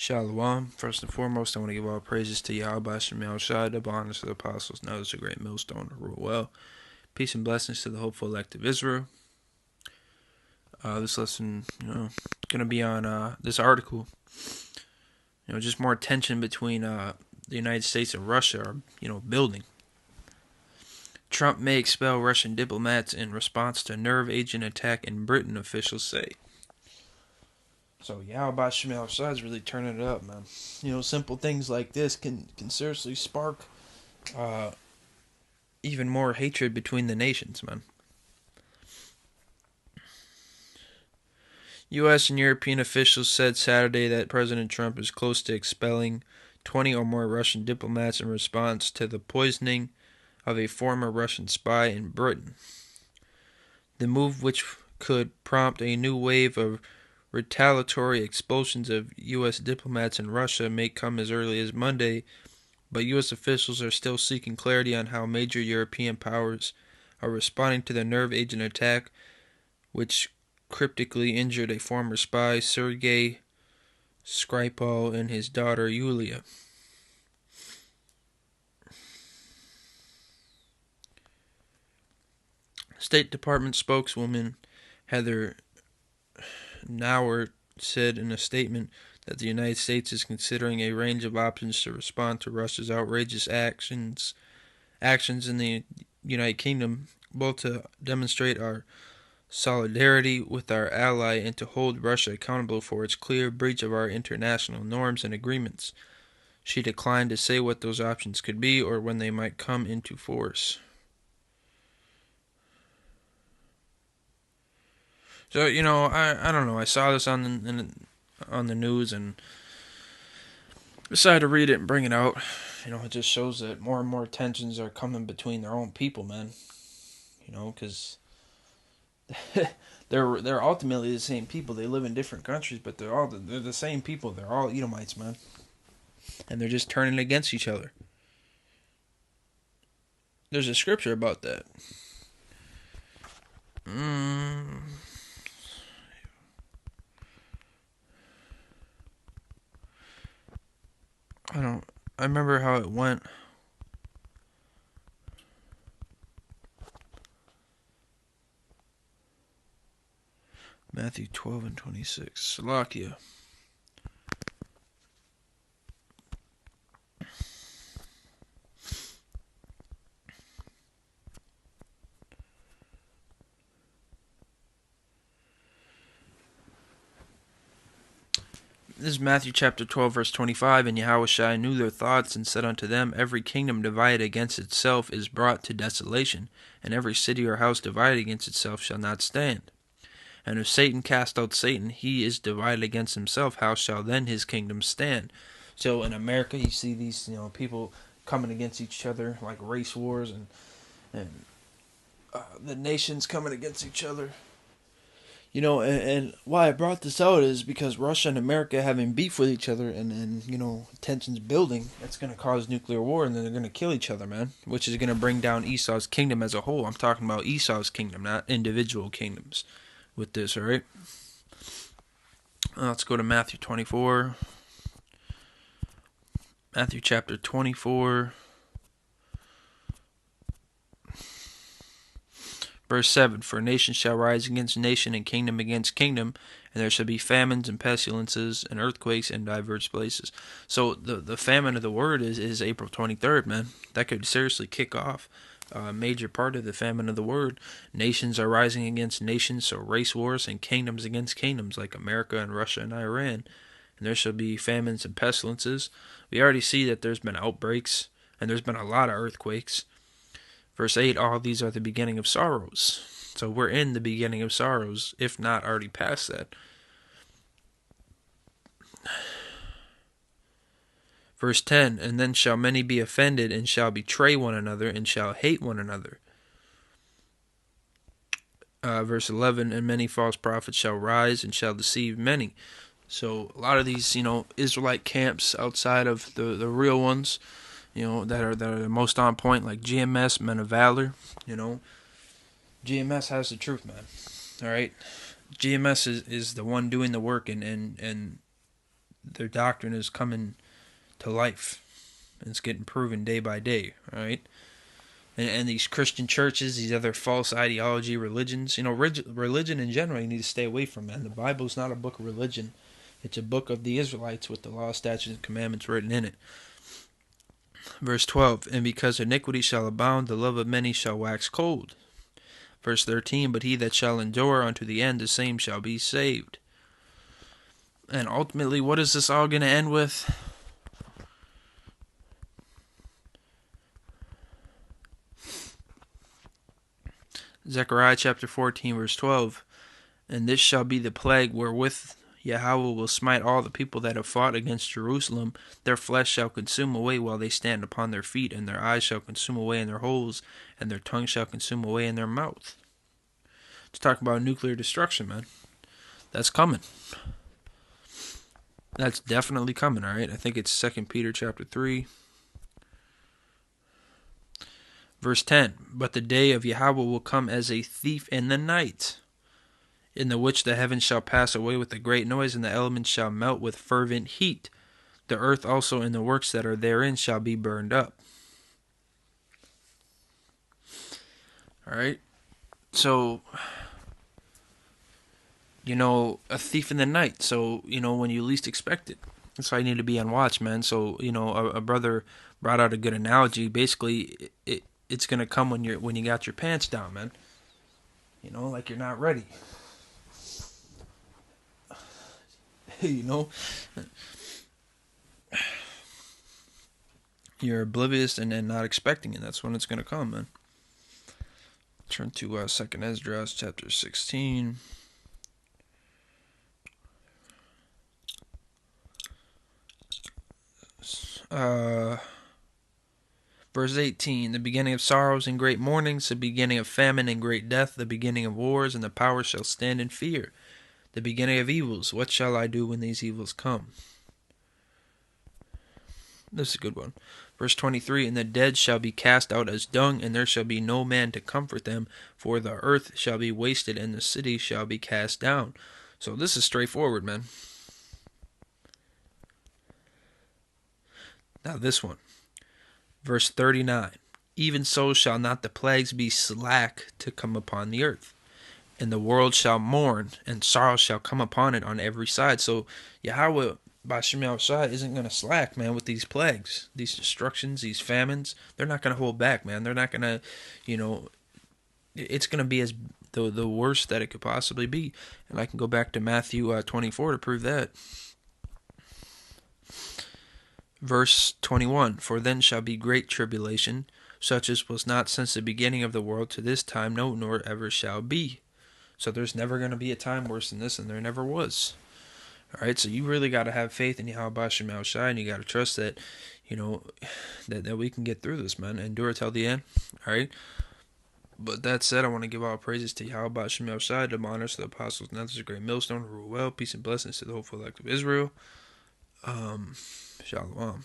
Shalom. First and foremost, I want to give all praises to Yahweh Shem Shai, double honors to the apostles, now is a great millstone to rule well. Peace and blessings to the hopeful elect of Israel. This lesson, going to be on this article. Just more tension between the United States and Russia are, building. Trump may expel Russian diplomats in response to nerve agent attack in Britain, officials say. So Yahweh Shem Shai is really turning it up, man. Simple things like this can seriously spark even more hatred between the nations, man. U.S. and European officials said Saturday that President Trump is close to expelling 20 or more Russian diplomats in response to the poisoning of a former Russian spy in Britain. The move, which could prompt a new wave of retaliatory expulsions of U.S. diplomats in Russia, may come as early as Monday, but U.S. officials are still seeking clarity on how major European powers are responding to the nerve agent attack, which cryptically injured a former spy, Sergei Skripal, and his daughter, Yulia. State Department spokeswoman Heather Nauert said in a statement that the United States is considering a range of options to respond to Russia's outrageous actions in the United Kingdom, both to demonstrate our solidarity with our ally and to hold Russia accountable for its clear breach of our international norms and agreements. She declined to say what those options could be or when they might come into force. So, I don't know. I saw this on the news and decided to read it and bring it out. It just shows that more and more tensions are coming between their own people, man. Because they're ultimately the same people. They live in different countries, but they're the same people. They're all Edomites, man. And they're just turning against each other. There's a scripture about that. I remember how it went. Matthew 12 and 26. Salakia. This is Matthew chapter 12, verse 25. And Yahushua knew their thoughts and said unto them, Every kingdom divided against itself is brought to desolation, and every city or house divided against itself shall not stand. And if Satan cast out Satan, he is divided against himself. How shall then his kingdom stand? So in America, you see these people coming against each other, like race wars, and the nations coming against each other. And why I brought this out is because Russia and America having beef with each other and tensions building, that's going to cause nuclear war, and then they're going to kill each other, man, which is going to bring down Esau's kingdom as a whole. I'm talking about Esau's kingdom, not individual kingdoms with this, all right? Let's go to Matthew 24. Matthew chapter 24. Verse 7, For nation shall rise against nation, and kingdom against kingdom, and there shall be famines and pestilences and earthquakes in diverse places. So the famine of the word is April 23rd, man. That could seriously kick off a major part of the famine of the word. Nations are rising against nations, so race wars, and kingdoms against kingdoms, like America and Russia and Iran. And there shall be famines and pestilences. We already see that there's been outbreaks, and there's been a lot of earthquakes. Verse 8, all these are the beginning of sorrows. So we're in the beginning of sorrows, if not already past that. Verse 10, and then shall many be offended, and shall betray one another, and shall hate one another. Verse 11, and many false prophets shall rise, and shall deceive many. So a lot of these, Israelite camps outside of the real ones, that are the most on point, like GMS, Men of Valor. GMS has the truth, man. All right, GMS is the one doing the work and their doctrine is coming to life. And it's getting proven day by day, right? And these Christian churches, these other false ideology religions, religion in general, you need to stay away from, man. The Bible's not a book of religion. It's a book of the Israelites with the law, statutes, and commandments written in it. Verse 12, and because iniquity shall abound, the love of many shall wax cold. Verse 13, but he that shall endure unto the end, the same shall be saved. And ultimately, what is this all going to end with? Zechariah chapter 14, verse 12. And this shall be the plague wherewith Yahweh will smite all the people that have fought against Jerusalem. Their flesh shall consume away while they stand upon their feet, and their eyes shall consume away in their holes, and their tongue shall consume away in their mouth. It's talking about nuclear destruction, man. That's coming. That's definitely coming, all right? I think it's 2 Peter chapter 3. Verse 10, but the day of Yahweh will come as a thief in the night, in the which the heavens shall pass away with a great noise, and the elements shall melt with fervent heat. The earth also and the works that are therein shall be burned up. All right? So, a thief in the night. So, when you least expect it. That's why you need to be on watch, man. So, a brother brought out a good analogy. Basically, it's going to come when you got your pants down, man. Like you're not ready. You're oblivious and not expecting it. That's when it's going to come, man. Turn to 2nd Esdras chapter 16. Verse 18, the beginning of sorrows and great mournings, the beginning of famine and great death, the beginning of wars, and the powers shall stand in fear. The beginning of evils, what shall I do when these evils come? This is a good one. Verse 23, and the dead shall be cast out as dung, and there shall be no man to comfort them, for the earth shall be wasted, and the city shall be cast down. So this is straightforward, man. Now this one. Verse 39, even so shall not the plagues be slack to come upon the earth, and the world shall mourn, and sorrow shall come upon it on every side. So Yahweh Bashim Yahushua isn't going to slack, man, with these plagues, these destructions, these famines. They're not going to hold back, man. They're not going to, it's going to be as the worst that it could possibly be. And I can go back to Matthew 24 to prove that. Verse 21, for then shall be great tribulation, such as was not since the beginning of the world to this time, no, nor ever shall be. So there's never going to be a time worse than this, and there never was. All right, so you really got to have faith in Yahweh Bashim Yahushua, and you got to trust that, that we can get through this, man. Endure till the end. All right. But that said, I want to give all praises to Yahweh Bashim Yahushua, the honors to the apostles, and that's a great millstone, rule well, peace and blessings to the whole elect of Israel. Shalom.